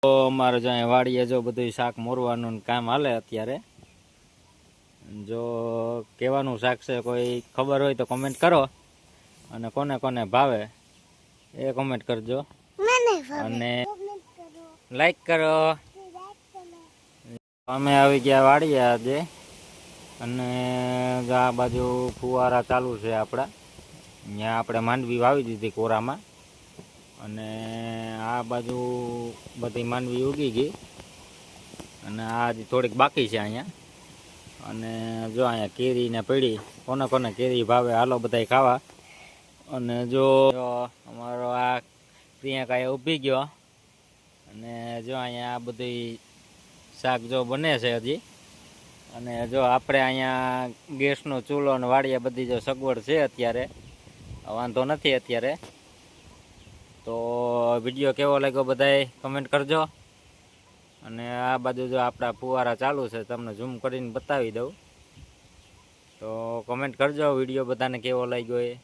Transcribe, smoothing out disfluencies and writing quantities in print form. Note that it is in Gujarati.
તો અમારે જો અહીંયા વાડીએ જો બધું શાક મોરવાનું કામ હાલે અત્યારે. જો કેવાનું શાક છે કોઈ ખબર હોય તો કોમેન્ટ કરો, અને કોને કોને ભાવે એ કોમેન્ટ કરજો, અને લાઈક કરો. અમે આવી ગયા વાડીએ આજે, અને આ બાજુ ફુવારા ચાલુ છે આપણા. ત્યાં આપણે માંડવી વાવી દીધી કોરામાં, અને આ બાજુ બધી માંડવી ઉગી ગઈ, અને આ થોડીક બાકી છે અહીંયા. અને જો અહીંયા કેરીને પડી, કોને કોને કેરી ભાવે હાલો બધાય ખાવા. અને જો અમારો આ પ્રિયંકા એ ઊભી ગયો, અને જો અહીંયા આ બધી શાક જો બને છે હજી. અને જો આપણે અહીંયા ગેસનો ચૂલો અને વાડીએ બધી જો સગવડ છે અત્યારે, વાંધો નથી અત્યારે. તો વિડીયો કેવો લાગ્યો બધાય કમેન્ટ કરજો. અને આ બાજુ જો આપણા ફુવારા ચાલુ છે, તમને ઝૂમ કરીને બતાવી દઉં. તો કમેન્ટ કરજો વિડીયો બધાને કેવો લાગ્યો એ.